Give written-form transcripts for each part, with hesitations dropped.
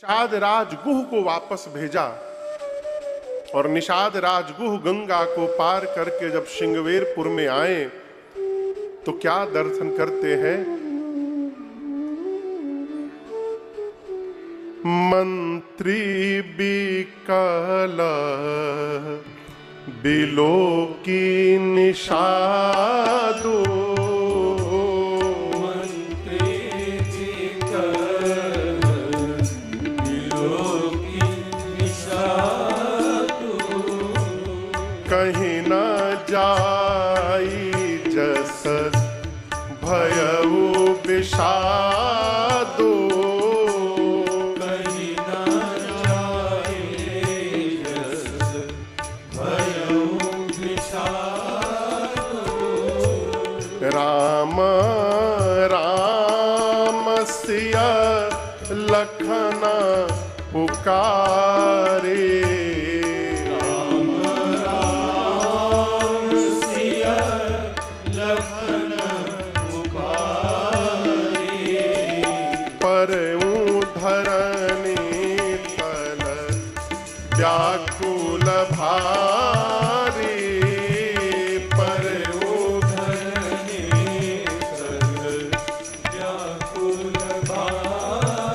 निषाद राजगुह को वापस भेजा और निषाद राजगुह गंगा को पार करके जब श्रृंगवेरपुर में आए तो क्या दर्शन करते हैं। मंत्री बिकल बिलो की निषादो, कहीं न जाई जस भयउ विषादो, कहीं न जाई जस भयउ विषादो। राम राम सिया लखन पुकारे, व्याकुल भारी पर उधरने तल व्याकुल भारी,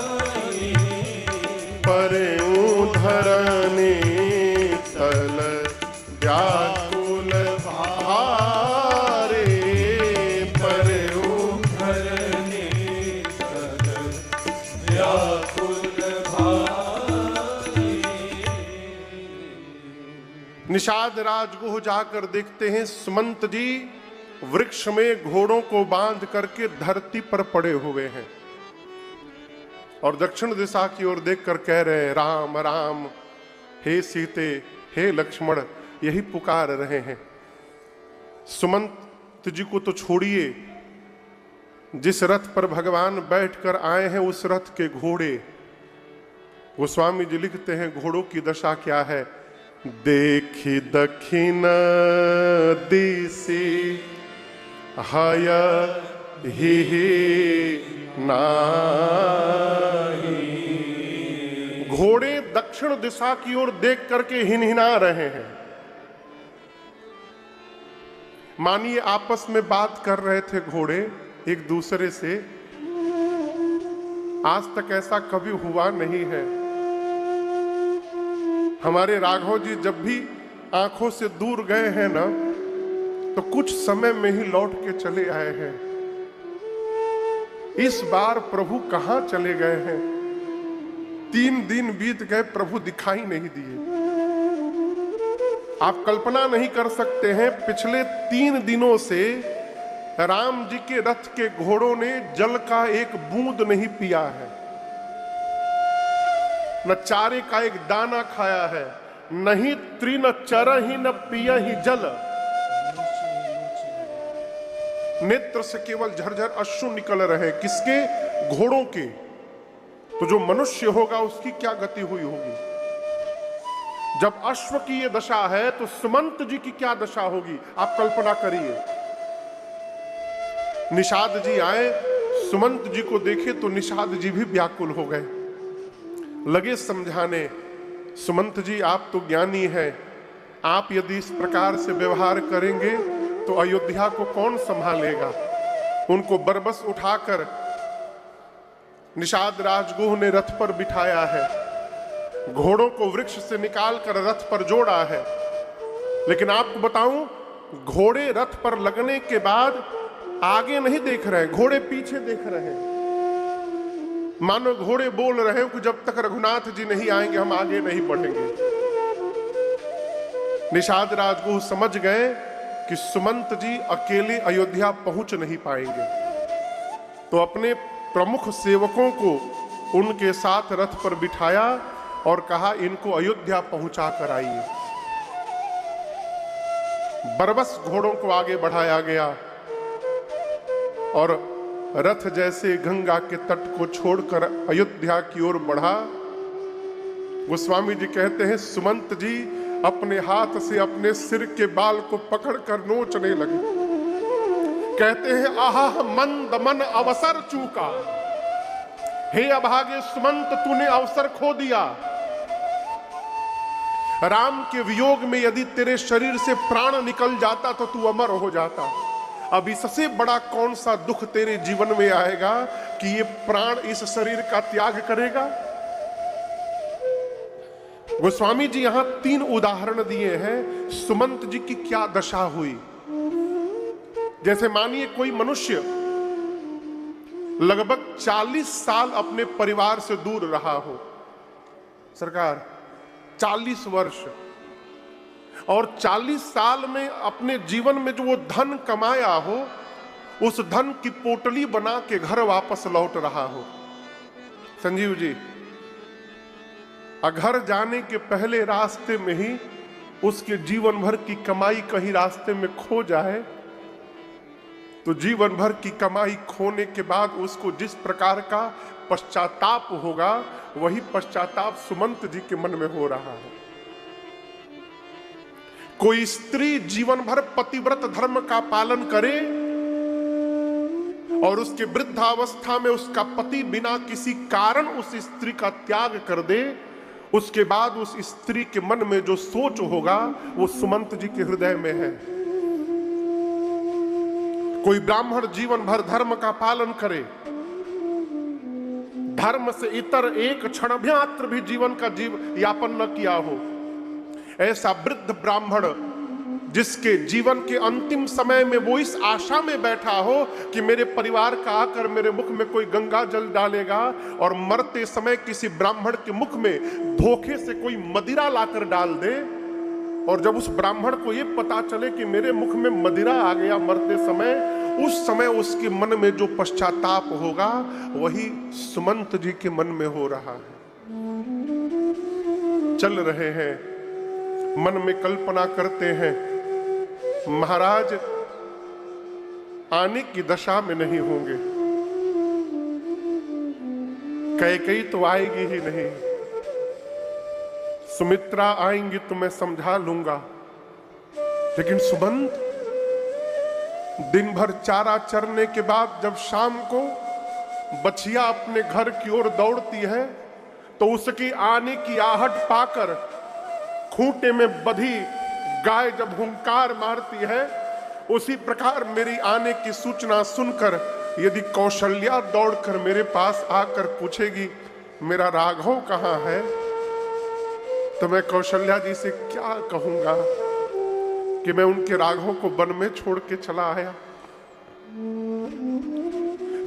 पर उधरने तल व्याकुल भारी, पर उधरने तल व्याकुल भारी। निषाद राजगुह जाकर देखते हैं सुमंत जी वृक्ष में घोड़ों को बांध करके धरती पर पड़े हुए हैं और दक्षिण दिशा की ओर देखकर कह रहे हैं राम राम, हे सीते हे लक्ष्मण, यही पुकार रहे हैं। सुमंत जी को तो छोड़िए, जिस रथ पर भगवान बैठकर आए हैं उस रथ के घोड़े, गोस्वामी जी लिखते हैं घोड़ों की दशा क्या है। देखी दक्षिण दिशि हय ही नाही, घोड़े दक्षिण दिशा की ओर देख करके हिनहिना रहे हैं। मानिए आपस में बात कर रहे थे घोड़े एक दूसरे से, आज तक ऐसा कभी हुआ नहीं है। हमारे राघव जी जब भी आंखों से दूर गए हैं ना तो कुछ समय में ही लौट के चले आए हैं। इस बार प्रभु कहां चले गए हैं? 3 दिन बीत गए, प्रभु दिखाई नहीं दिए। आप कल्पना नहीं कर सकते हैं, पिछले 3 दिनों से राम जी के रथ के घोड़ों ने जल का एक बूंद नहीं पिया है, न चारे का एक दाना खाया है, नहीं तृण चरहि न पियहि जल, नेत्र से केवल झरझर अश्रु निकल रहे। किसके? घोड़ों के। तो जो मनुष्य होगा उसकी क्या गति हुई होगी? जब अश्व की ये दशा है तो सुमंत जी की क्या दशा होगी, आप कल्पना करिए। निषाद जी आए, सुमंत जी को देखे तो निषाद जी भी व्याकुल हो गए, लगे समझाने, सुमंत जी आप तो ज्ञानी हैं, आप यदि इस प्रकार से व्यवहार करेंगे तो अयोध्या को कौन संभालेगा। उनको बरबस उठाकर निषाद राजगुह ने रथ पर बिठाया है, घोड़ों को वृक्ष से निकालकर रथ पर जोड़ा है। लेकिन आपको बताऊं, घोड़े रथ पर लगने के बाद आगे नहीं देख रहे हैं, घोड़े पीछे देख रहे हैं। मानो घोड़े बोल रहे हैं कि जब तक रघुनाथ जी नहीं आएंगे हम आगे नहीं बढ़ेंगे। निषाद राजगुह समझ गए कि सुमंत जी अकेले अयोध्या पहुंच नहीं पाएंगे, तो अपने प्रमुख सेवकों को उनके साथ रथ पर बिठाया और कहा इनको अयोध्या पहुंचा कर आइए। बरबस घोड़ों को आगे बढ़ाया गया और रथ जैसे गंगा के तट को छोड़कर अयोध्या की ओर बढ़ा। गोस्वामी जी कहते हैं सुमंत जी अपने हाथ से अपने सिर के बाल को पकड़कर नोचने लगे। कहते हैं आहा मंद मन अवसर चूका, हे अभागे सुमंत, तूने अवसर खो दिया। राम के वियोग में यदि तेरे शरीर से प्राण निकल जाता तो तू अमर हो जाता। अब इससे बड़ा कौन सा दुख तेरे जीवन में आएगा कि ये प्राण इस शरीर का त्याग करेगा। गोस्वामी जी यहां 3 उदाहरण दिए हैं सुमंत जी की क्या दशा हुई। जैसे मानिए कोई मनुष्य लगभग 40 साल अपने परिवार से दूर रहा हो, सरकार 40 वर्ष, और 40 साल में अपने जीवन में जो वो धन कमाया हो, उस धन की पोटली बना के घर वापस लौट रहा हो। संजीव जी, घर जाने के पहले रास्ते में ही उसके जीवन भर की कमाई कहीं रास्ते में खो जाए, तो जीवन भर की कमाई खोने के बाद उसको जिस प्रकार का पश्चाताप होगा, वही पश्चाताप सुमंत जी के मन में हो रहा है। कोई स्त्री जीवन भर पतिव्रत धर्म का पालन करे और उसके वृद्धावस्था में उसका पति बिना किसी कारण उस स्त्री का त्याग कर दे, उसके बाद उस स्त्री के मन में जो सोच होगा वो सुमंत जी के हृदय में है। कोई ब्राह्मण जीवन भर धर्म का पालन करे, धर्म से इतर एक क्षण मात्र भी जीवन का यापन न किया हो, ऐसा वृद्ध ब्राह्मण जिसके जीवन के अंतिम समय में वो इस आशा में बैठा हो कि मेरे परिवार का आकर मेरे मुख में कोई गंगा जल डालेगा, और मरते समय किसी ब्राह्मण के मुख में धोखे से कोई मदिरा लाकर डाल दे, और जब उस ब्राह्मण को ये पता चले कि मेरे मुख में मदिरा आ गया मरते समय, उस समय उसके मन में जो पश्चाताप होगा वही सुमंत जी के मन में हो रहा है। चल रहे हैं, मन में कल्पना करते हैं महाराज आने की दशा में नहीं होंगे, कैकेयी तो आएगी ही नहीं, सुमित्रा आएंगी तो मैं समझा लूंगा, लेकिन सुमंत दिन भर चारा चरने के बाद जब शाम को बछिया अपने घर की ओर दौड़ती है तो उसकी आने की आहट पाकर खूंटे में बधी गाय जब हुंकार मारती है, उसी प्रकार मेरी आने की सूचना सुनकर यदि कौशल्या दौड़कर मेरे पास आकर पूछेगी मेरा राघव कहाँ है, तो मैं कौशल्या जी से क्या कहूंगा कि मैं उनके राघव को वन में छोड़ के चला आया।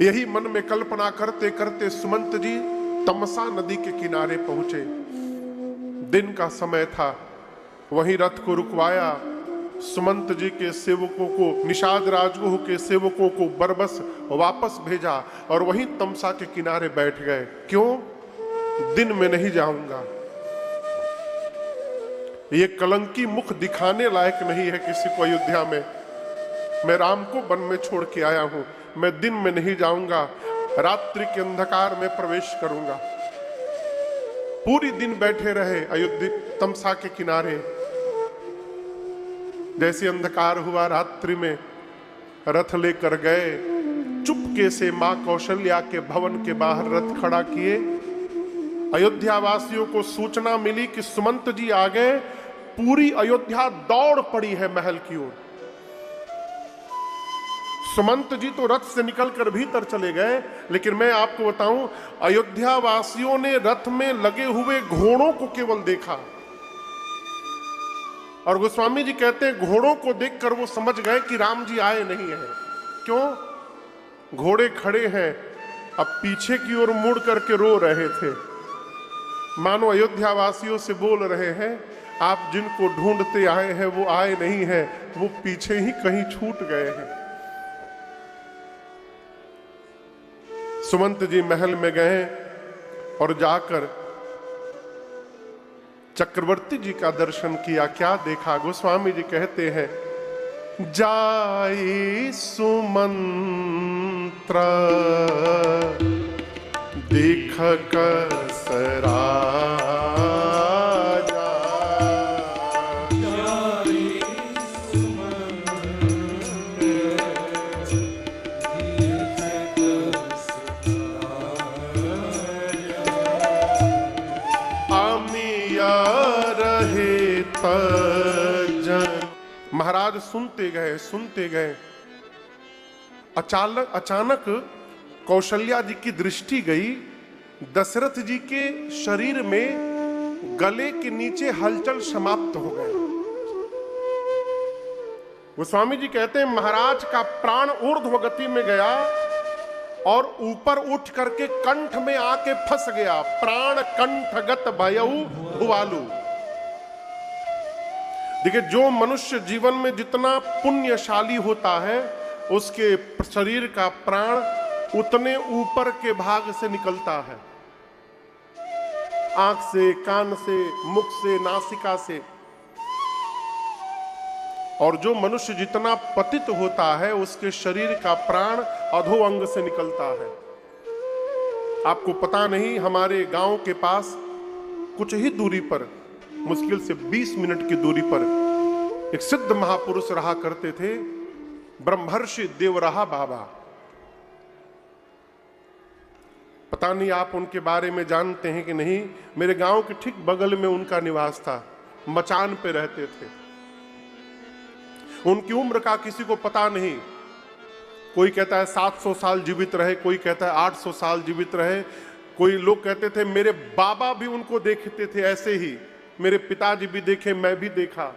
यही मन में कल्पना करते करते सुमंत जी तमसा नदी के किनारे पहुंचे। दिन का समय था, वहीं रथ को रुकवाया, सुमंत जी के सेवकों को, निषाद राजगुह के सेवकों को बरबस वापस भेजा और वहीं तमसा के किनारे बैठ गए। क्यों? दिन में नहीं जाऊंगा, ये कलंकी मुख दिखाने लायक नहीं है किसी को अयोध्या में। मैं राम को वन में छोड़ के आया हूं, मैं दिन में नहीं जाऊंगा, रात्रि के अंधकार में प्रवेश करूंगा। पूरी दिन बैठे रहे अयोध्या तमसा के किनारे। जैसे अंधकार हुआ रात्रि में रथ लेकर गए, चुपके से मां कौशल्या के भवन के बाहर रथ खड़ा किए। अयोध्या वासियों को सूचना मिली कि सुमंत जी आ गए। पूरी अयोध्या दौड़ पड़ी है महल की ओर। सुमंत जी तो रथ से निकलकर भीतर चले गए, लेकिन मैं आपको बताऊं अयोध्या वासियों ने रथ में लगे हुए घोड़ों को केवल देखा। और गोस्वामी जी कहते हैं घोड़ों को देखकर वो समझ गए कि राम जी आए नहीं हैं। क्यों? घोड़े खड़े हैं, अब पीछे की ओर मुड़ करके रो रहे थे, मानो अयोध्या वासियों से बोल रहे हैं आप जिनको ढूंढते आए हैं वो आए नहीं हैं, वो पीछे ही कहीं छूट गए हैं। सुमंत जी महल में गए और जाकर चक्रवर्ती जी का दर्शन किया। क्या देखा? गोस्वामी जी कहते हैं जाई सुमंत्र देख कसरा सज्जन। महाराज सुनते गए। अचानक कौशल्या जी की दृष्टि गई दशरथ जी के शरीर में, गले के नीचे हलचल समाप्त हो गए। गोस्वामी जी कहते हैं महाराज का प्राण ऊर्ध्व गति में गया और ऊपर उठ करके कंठ में आके फंस गया। प्राण कंठगत भयउ भुवालु। देखिए, जो मनुष्य जीवन में जितना पुण्यशाली होता है उसके शरीर का प्राण उतने ऊपर के भाग से निकलता है, आंख से, कान से, मुख से, नासिका से। और जो मनुष्य जितना पतित होता है उसके शरीर का प्राण अधो अंग से निकलता है। आपको पता नहीं, हमारे गांव के पास कुछ ही दूरी पर, मुश्किल से 20 मिनट की दूरी पर एक सिद्ध महापुरुष रहा करते थे, ब्रह्मर्षि देवराहा बाबा। पता नहीं आप उनके बारे में जानते हैं कि नहीं। मेरे गांव के ठीक बगल में उनका निवास था, मचान पे रहते थे। उनकी उम्र का किसी को पता नहीं। कोई कहता है 700 साल जीवित रहे, कोई कहता है 800 साल जीवित रहे। कोई लोग कहते थे मेरे बाबा भी उनको देखते थे ऐसे ही, मेरे पिताजी भी देखे, मैं भी देखा।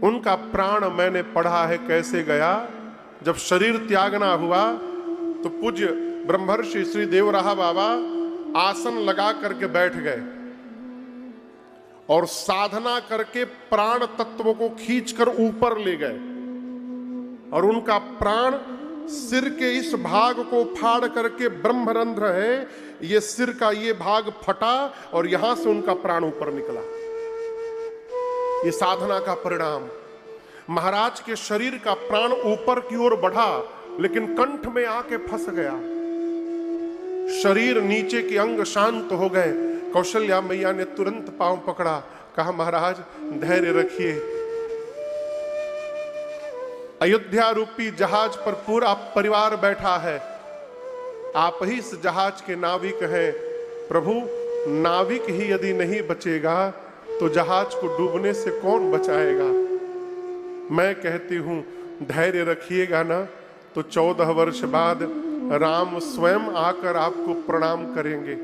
उनका प्राण मैंने पढ़ा है कैसे गया। जब शरीर त्यागना हुआ तो पूज्य ब्रह्मर्षि श्री देवराहा बाबा आसन लगा करके बैठ गए और साधना करके प्राण तत्व को खींचकर ऊपर ले गए। और उनका प्राण सिर के इस भाग को फाड़ करके, ब्रह्मरंध्र है ये, सिर का ये भाग फटा और यहां से उनका प्राण ऊपर निकला। ये साधना का परिणाम। महाराज के शरीर का प्राण ऊपर की ओर बढ़ा लेकिन कंठ में आके फंस गया। शरीर नीचे के अंग शांत हो गए। कौशल्या मैया ने तुरंत पांव पकड़ा, कहा महाराज धैर्य रखिए। अयोध्या रूपी जहाज पर पूरा परिवार बैठा है, आप ही इस जहाज के नाविक हैं। प्रभु, नाविक ही यदि नहीं बचेगा तो जहाज को डूबने से कौन बचाएगा। मैं कहती हूं धैर्य रखिएगा ना, तो 14 वर्ष बाद राम स्वयं आकर आपको प्रणाम करेंगे।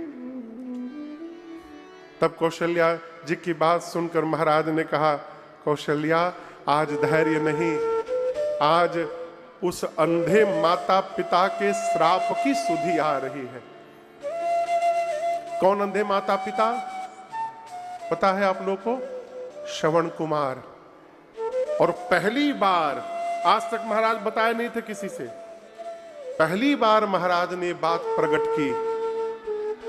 तब कौशल्या जी की बात सुनकर महाराज ने कहा, कौशल्या आज धैर्य नहीं, आज उस अंधे माता पिता के श्राप की सुधि आ रही है। कौन अंधे माता पिता पता है आप लोगों को? श्रवण कुमार। और पहली बार, आज तक महाराज बताए नहीं थे किसी से, पहली बार महाराज ने बात प्रकट की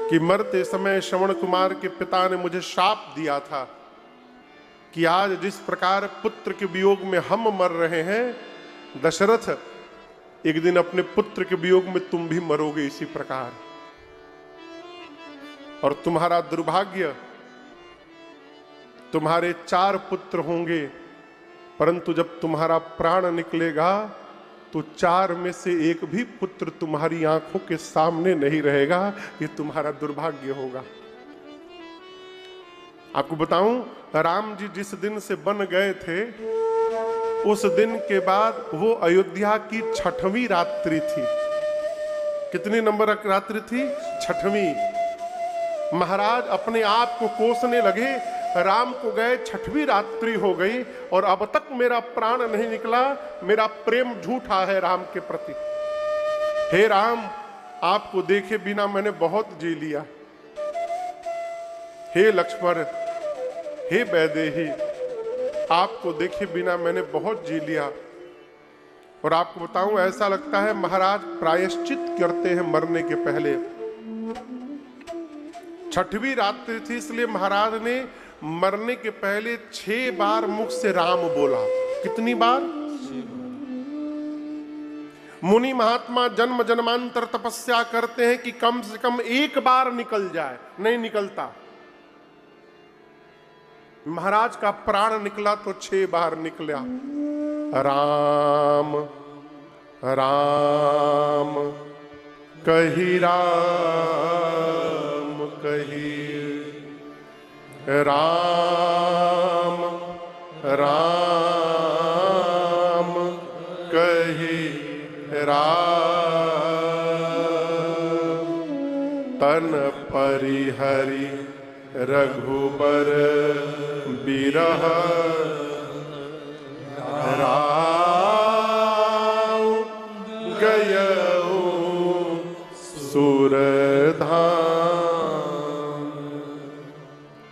कि मरते समय श्रवण कुमार के पिता ने मुझे शाप दिया था कि आज जिस प्रकार पुत्र के वियोग में हम मर रहे हैं, दशरथ एक दिन अपने पुत्र के वियोग में तुम भी मरोगे इसी प्रकार। और तुम्हारा दुर्भाग्य, तुम्हारे 4 पुत्र होंगे, परंतु जब तुम्हारा प्राण निकलेगा तो 4 में से एक भी पुत्र तुम्हारी आंखों के सामने नहीं रहेगा। ये तुम्हारा दुर्भाग्य होगा। आपको बताऊं, राम जी जिस दिन से बन गए थे उस दिन के बाद वो अयोध्या की 6वीं रात्रि थी। कितनी नंबर रात्रि थी? 6वीं। महाराज अपने आप को कोसने लगे, राम को गए 6वीं रात्रि हो गई और अब तक मेरा प्राण नहीं निकला। मेरा प्रेम झूठा है राम के प्रति। हे राम, आपको देखे बिना मैंने बहुत जी लिया। हे लक्ष्मण, हे वैदेही, आपको देखे बिना मैंने बहुत जी लिया। और आपको बताऊं, ऐसा लगता है महाराज प्रायश्चित करते हैं मरने के पहले। 6वीं रात्रि थी, इसलिए महाराज ने मरने के पहले 6 बार मुख से राम बोला। कितनी बार? मुनि महात्मा जन्म जन्मांतर तपस्या करते हैं कि कम से कम 1 बार निकल जाए, नहीं निकलता। महाराज का प्राण निकला तो 6 बार निकला। राम राम कही, राम कही, राम राम कहि राम, तन परिहरि रघुबर बिरह राम, गयऊ सुरधाम।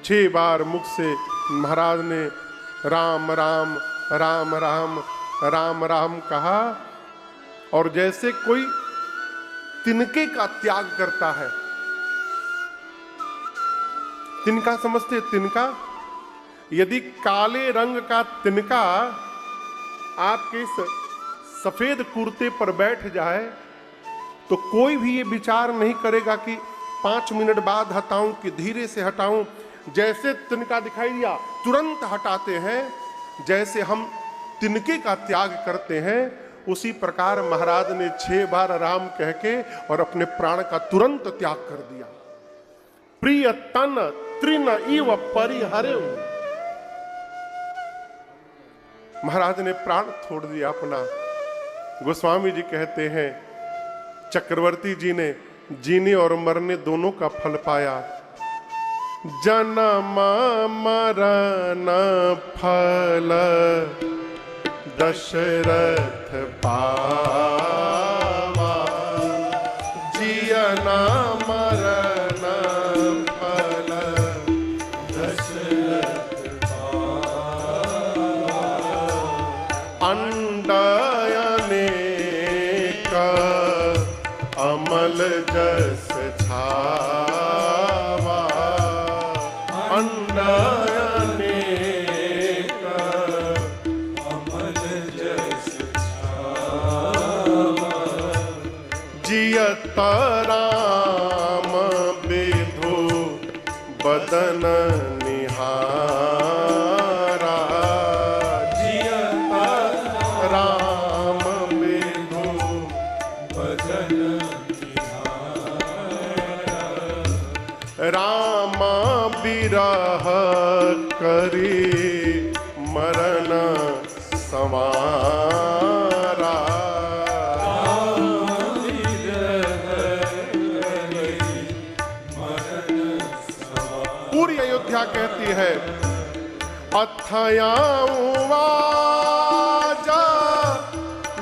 6 बार मुख से महाराज ने राम राम राम राम राम राम कहा, और जैसे कोई तिनके का त्याग करता है। तिनका समझते? तिनका, यदि काले रंग का तिनका आपके सफेद कुर्ते पर बैठ जाए तो कोई भी ये विचार नहीं करेगा कि 5 मिनट बाद हटाऊं कि धीरे से हटाऊं। जैसे तिनका दिखाई दिया तुरंत हटाते हैं। जैसे हम तिनके का त्याग करते हैं, उसी प्रकार महाराज ने 6 बार राम कह के और अपने प्राण का तुरंत त्याग कर दिया। प्रिय तन तृण इव परिहरेउ, महाराज ने प्राण छोड़ दिया अपना। गोस्वामी जी कहते हैं चक्रवर्ती जी ने जीने और मरने दोनों का फल पाया। जन्म मरण फल दशरथ पावा, जियना मरण फल दशरथ पावा, अंडयने का अमल जस छावा, अंडयने का अमल जस छावा, जियत राम बेधो बदन निहारा, जियत राम बेधो बदन राम बिरह करी मरण समारा, पूरी अयोध्या कहती है अथयाऊ वाजा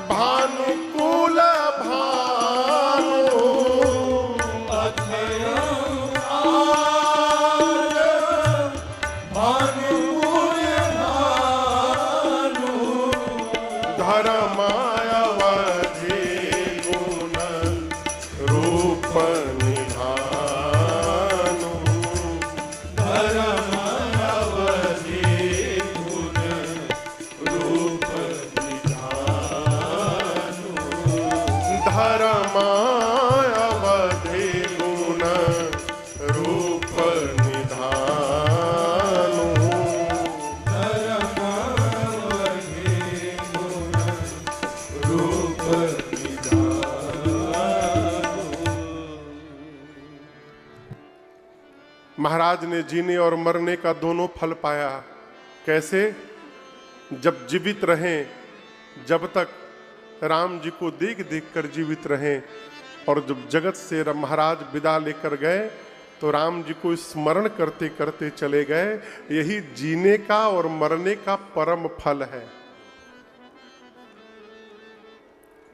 भानुकुल भानु, धर्मायवधि गुण रूप निधानु, धर्मायवधि गुण रूप निधानु, धर्मायवधि गुण रूप निधानु, महाराज ने जीने और मरने का दोनों फल पाया। कैसे? जब जीवित रहें, जब तक राम जी को देख देख कर जीवित रहें, और जब जगत से महाराज विदा लेकर गए तो राम जी को स्मरण करते करते चले गए। यही जीने का और मरने का परम फल है।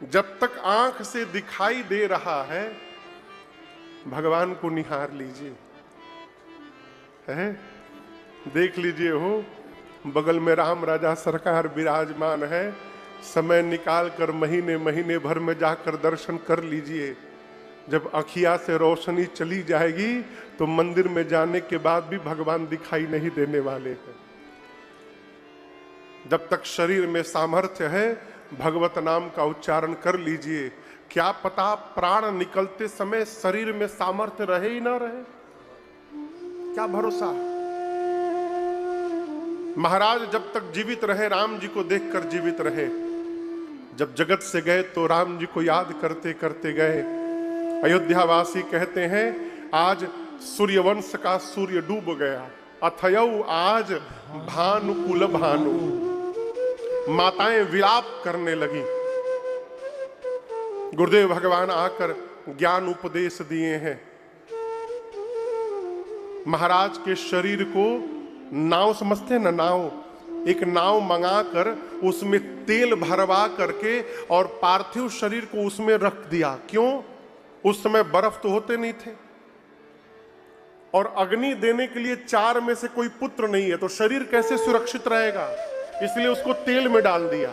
जब तक आंख से दिखाई दे रहा है, भगवान को निहार लीजिए, है देख लीजिए। हो बगल में राम राजा सरकार विराजमान है, समय निकाल कर महीने महीने भर में जाकर दर्शन कर लीजिए। जब अखिया से रोशनी चली जाएगी तो मंदिर में जाने के बाद भी भगवान दिखाई नहीं देने वाले हैं। जब तक शरीर में सामर्थ्य है, भगवत नाम का उच्चारण कर लीजिए। क्या पता प्राण निकलते समय शरीर में सामर्थ्य रहे ही ना रहे, क्या भरोसा। महाराज जब तक जीवित रहे, राम जी को देखकर जीवित रहे। जब जगत से गए तो राम जी को याद करते करते गए। अयोध्यावासी कहते हैं आज सूर्यवंश का सूर्य डूब गया, अथयौ आज भानुकुल भानु। माताएं विलाप करने लगी। गुरुदेव भगवान आकर ज्ञान उपदेश दिए हैं। महाराज के शरीर को नाव समझते हैं ना, नाव, एक नाव मंगाकर उसमें तेल भरवा करके और पार्थिव शरीर को उसमें रख दिया। क्यों? उस समय बर्फ तो होते नहीं थे और अग्नि देने के लिए 4 में से कोई पुत्र नहीं है, तो शरीर कैसे सुरक्षित रहेगा, इसलिए उसको तेल में डाल दिया।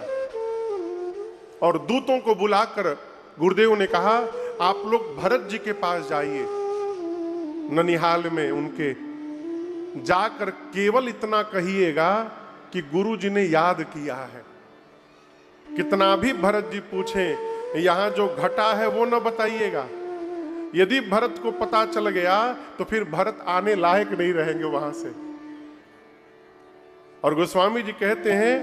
और दूतों को बुलाकर गुरुदेव ने कहा, आप लोग भरत जी के पास जाइए, ननिहाल में उनके जाकर केवल इतना कहिएगा कि गुरु जी ने याद किया है। कितना भी भरत जी पूछें, यहां जो घटा है वो न बताइएगा। यदि भरत को पता चल गया तो फिर भरत आने लायक नहीं रहेंगे वहां से। और गोस्वामी जी कहते हैं,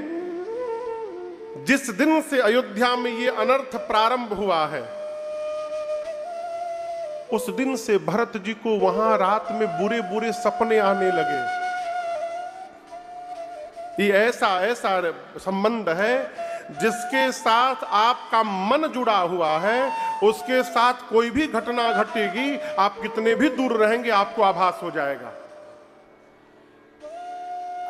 जिस दिन से अयोध्या में ये अनर्थ प्रारंभ हुआ है, उस दिन से भरत जी को वहां रात में बुरे बुरे सपने आने लगे। ये ऐसा ऐसा संबंध है जिसके साथ आपका मन जुड़ा हुआ है, उसके साथ कोई भी घटना घटेगी, आप कितने भी दूर रहेंगे आपको आभास हो जाएगा।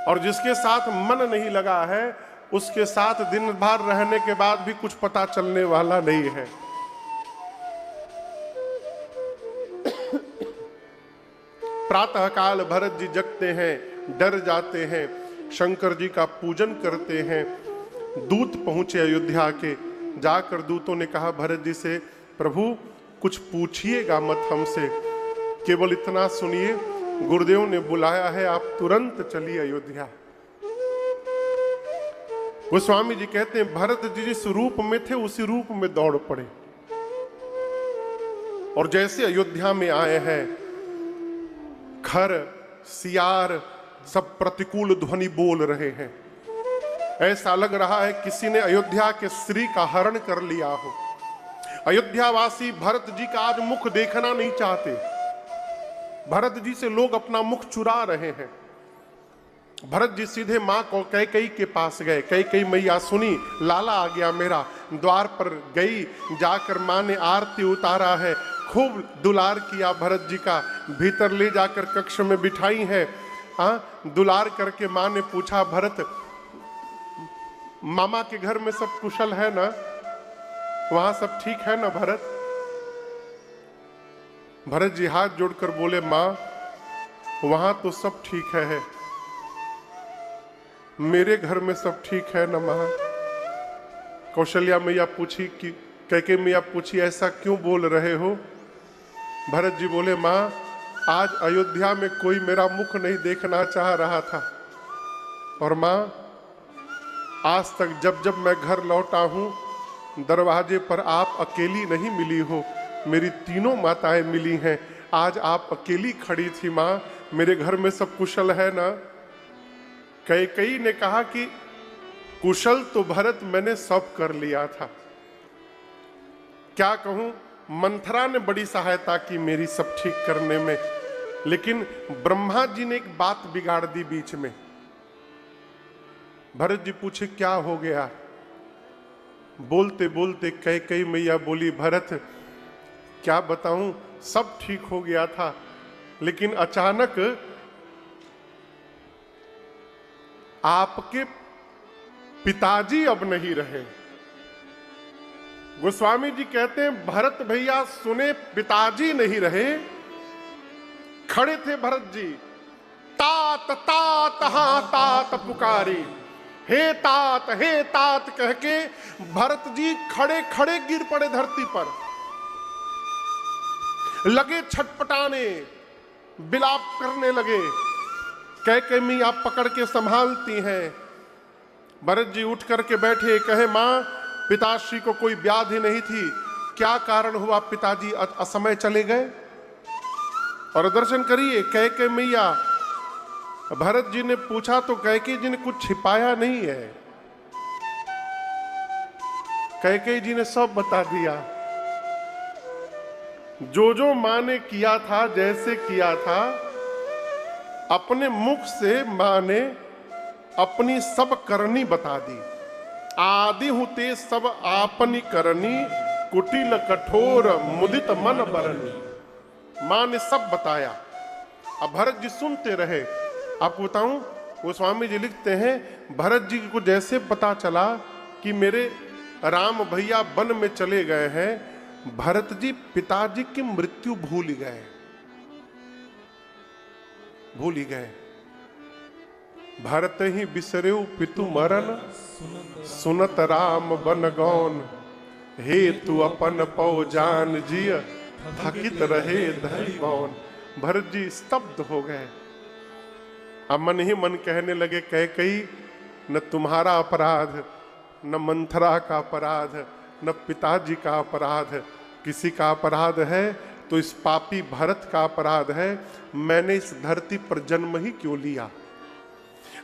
और जिसके साथ मन नहीं लगा है, उसके साथ दिन भर रहने के बाद भी कुछ पता चलने वाला नहीं है। प्रातःकाल भरत जी जगते हैं, डर जाते हैं, शंकर जी का पूजन करते हैं। दूत पहुंचे अयोध्या के, जाकर दूतों ने कहा भरत जी से, प्रभु कुछ पूछिएगा मत हमसे, केवल इतना सुनिए, गुरुदेव ने बुलाया है, आप तुरंत चलिए अयोध्या। गोस्वामी जी कहते हैं, भरत जी जिस रूप में थे उसी रूप में दौड़ पड़े और जैसे अयोध्या में आए हैं, खर सियार सब प्रतिकूल ध्वनि बोल रहे हैं। ऐसा लग रहा है किसी ने अयोध्या के श्री का हरण कर लिया हो। अयोध्यावासी भरत जी का आज मुख देखना नहीं चाहते। भरत जी से लोग अपना मुख चुरा रहे हैं। भरत जी सीधे मां को कैकेयी के पास गए। कैकेयी मैया सुनी, लाला आ गया मेरा, द्वार पर गई, जाकर मां ने आरती उतारा है, खूब दुलार किया भरत जी का, भीतर ले जाकर कक्ष में बिठाई है। दुलार करके मां ने पूछा, भरत मामा के घर में सब कुशल है ना, वहां सब ठीक है ना भरत? भरत जी हाथ जोड़कर बोले, मां वहां तो सब ठीक है, मेरे घर में सब ठीक है ना मां? कौशल्या मैया पूछी कि कैकेयी मैया पूछी, ऐसा क्यों बोल रहे हो? भरत जी बोले, मां आज अयोध्या में कोई मेरा मुख नहीं देखना चाह रहा था, और मां आज तक जब जब मैं घर लौटा हूं, दरवाजे पर आप अकेली नहीं मिली हो, मेरी तीनों माताएं मिली हैं, आज आप अकेली खड़ी थी मां, मेरे घर में सब कुशल है ना? कैकेयी ने कहा कि कुशल तो भरत मैंने सब कर लिया था, क्या कहूं, मंथरा ने बड़ी सहायता की मेरी सब ठीक करने में, लेकिन ब्रह्मा जी ने एक बात बिगाड़ दी बीच में। भरत जी पूछे, क्या हो गया? बोलते बोलते कैकेयी मैया बोली, भरत क्या बताऊं, सब ठीक हो गया था, लेकिन अचानक आपके पिताजी अब नहीं रहे। गोस्वामी जी कहते हैं, भरत भैया सुने पिताजी नहीं रहे, खड़े थे भरत जी, तात तात हाँ तात पुकारी, हे तात कह के भरत जी खड़े खड़े गिर पड़े धरती पर, लगे छटपटाने, बिलाप करने लगे। कैकेयी मैया पकड़ के संभालती हैं। भरत जी उठ करके बैठे, कहे, मां पिताश्री को कोई व्याधि नहीं थी, क्या कारण हुआ पिताजी असमय चले गए? और दर्शन करिए, कैकेयी मैया, भरत जी ने पूछा तो कैकेयी जी ने कुछ छिपाया नहीं है, कैकेयी जी ने सब बता दिया। जो जो मां ने किया था, जैसे किया था, अपने मुख से मां ने अपनी सब करनी बता दी। आदि हुते सब आपनी करनी, कुटिल कठोर मुदित मन बरनी। मां ने सब बताया। अब भरत जी सुनते रहे। आपको बताऊं, वो स्वामी जी लिखते हैं, भरत जी को जैसे पता चला कि मेरे राम भैया वन में चले गए हैं, भरत जी पिताजी की मृत्यु भूल गए, भूल ही गए। भरत ही बिसरेउ पितु मरन, सुनत राम बन गौन। हे तू अपन पौ जान जिय, थकित रहे धरि मौन। भरत जी स्तब्ध हो गए। अब मन ही मन कहने लगे, कैकेयी न तुम्हारा अपराध, न मंथरा का अपराध, न पिताजी का अपराध, किसी का अपराध है तो इस पापी भरत का अपराध है। मैंने इस धरती पर जन्म ही क्यों लिया।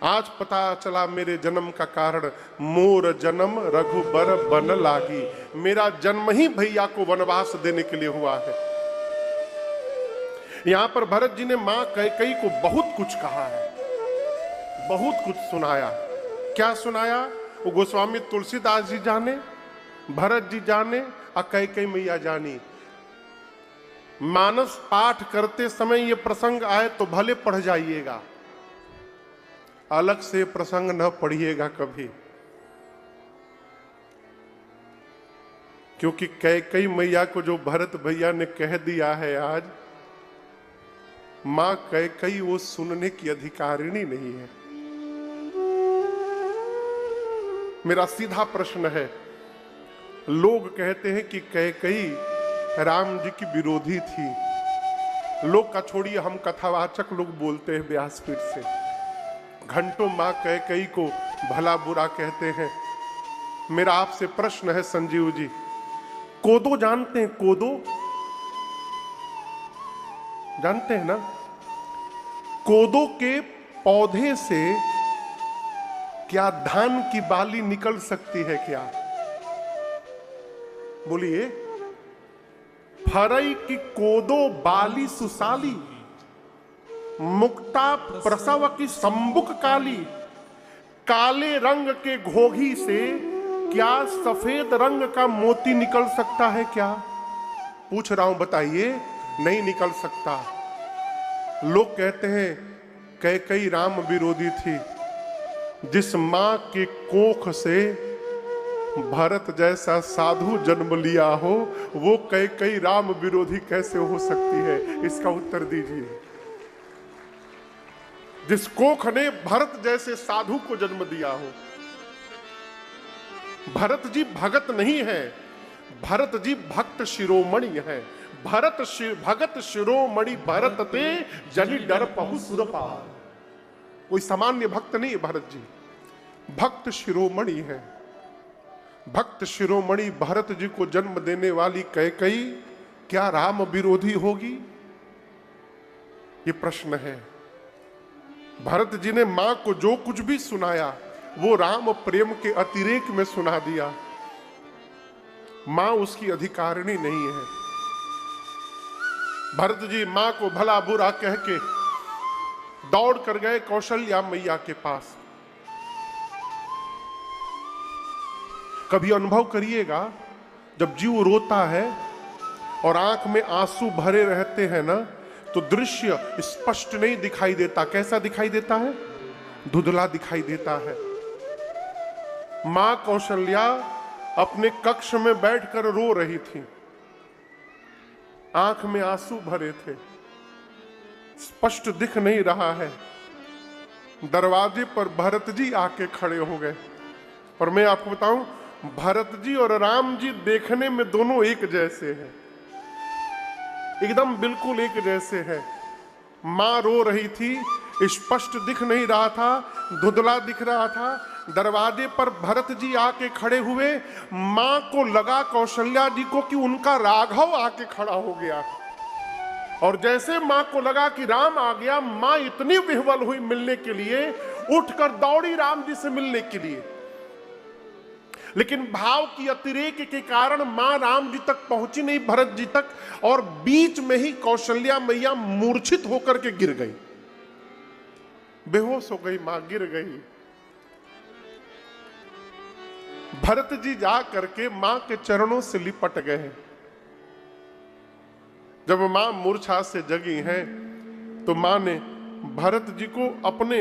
आज पता चला मेरे जन्म का कारण, मोर जन्म रघुबर बन लागी। मेरा जन्म ही भैया को वनवास देने के लिए हुआ है। यहां पर भरत जी ने मां कैकेयी को बहुत कुछ कहा है, बहुत कुछ सुनाया। क्या सुनाया वो गोस्वामी तुलसीदास जी जाने, भरत जी जाने और कैकेयी मैया जानी। मानस पाठ करते समय ये प्रसंग आए तो भले पढ़ जाइएगा, अलग से प्रसंग न पढ़िएगा कभी, क्योंकि कैकेयी मैया को जो भरत भैया ने कह दिया है आज, मां कैकेयी वो सुनने की अधिकारिणी नहीं है। मेरा सीधा प्रश्न है, लोग कहते हैं कि कैकेयी राम जी की विरोधी थी। लोग का छोड़िए, हम कथावाचक लोग बोलते हैं व्यासपीठ से, घंटों मां कैकेयी को भला बुरा कहते हैं। मेरा आपसे प्रश्न है संजीव जी, कोदो जानते हैं? कोदो जानते हैं ना? कोदो के पौधे से क्या धान की बाली निकल सकती है क्या? बोलिए। फरई की कोदो बाली सुसाली, मुक्ता प्रसव की संबुक काली। काले रंग के घोघी से क्या सफेद रंग का मोती निकल सकता है क्या? पूछ रहा हूं, बताइए। नहीं निकल सकता। लोग कहते हैं कैकेयी राम विरोधी थी। जिस मां के कोख से भरत जैसा साधु जन्म लिया हो, वो कैकेयी राम विरोधी कैसे हो सकती है? इसका उत्तर दीजिए। जिस कोख ने भरत जैसे साधु को जन्म दिया हो। भरत जी भगत नहीं है, भरत जी भक्त शिरोमणि है। भगत शिरोमणि भरत ते, जनि डर पहु सुरपाल। कोई सामान्य भक्त नहीं है भरत जी, भक्त शिरोमणि है। भक्त शिरोमणि भरत जी को जन्म देने वाली कैकेयी क्या राम विरोधी होगी? ये प्रश्न है। भरत जी ने मां को जो कुछ भी सुनाया वो राम प्रेम के अतिरेक में सुना दिया। मां उसकी अधिकारिणी नहीं है। भरत जी मां को भला बुरा कह के दौड़ कर गए कौशल्या मैया के पास। कभी अनुभव करिएगा, जब जीव रोता है और आंख में आंसू भरे रहते हैं ना, तो दृश्य स्पष्ट नहीं दिखाई देता। कैसा दिखाई देता है? धुंधला दिखाई देता है। मां कौशल्या अपने कक्ष में बैठकर रो रही थी, आंख में आंसू भरे थे, स्पष्ट दिख नहीं रहा है। दरवाजे पर भरत जी आके खड़े हो गए। और मैं आपको बताऊं, भरत जी और राम जी देखने में दोनों एक जैसे हैं, एकदम बिल्कुल एक जैसे हैं। मां रो रही थी, स्पष्ट दिख नहीं रहा था, धुंधला दिख रहा था। दरवाजे पर भरत जी आके खड़े हुए। मां को लगा कौशल्या जी को कि उनका राघव आके खड़ा हो गया, और जैसे मां को लगा कि राम आ गया, मां इतनी विह्वल हुई मिलने के लिए, उठकर दौड़ी राम जी से मिलने के लिए। लेकिन भाव की अतिरेक के कारण मां राम जी तक पहुंची नहीं, भरत जी तक, और बीच में ही कौशल्या मैया मूर्छित होकर के गिर गई। बेहोश हो गई मां, गिर गई। भरत जी जा करके मां के चरणों से लिपट गए। जब मां मूर्छा से जगी हैं तो मां ने भरत जी को अपने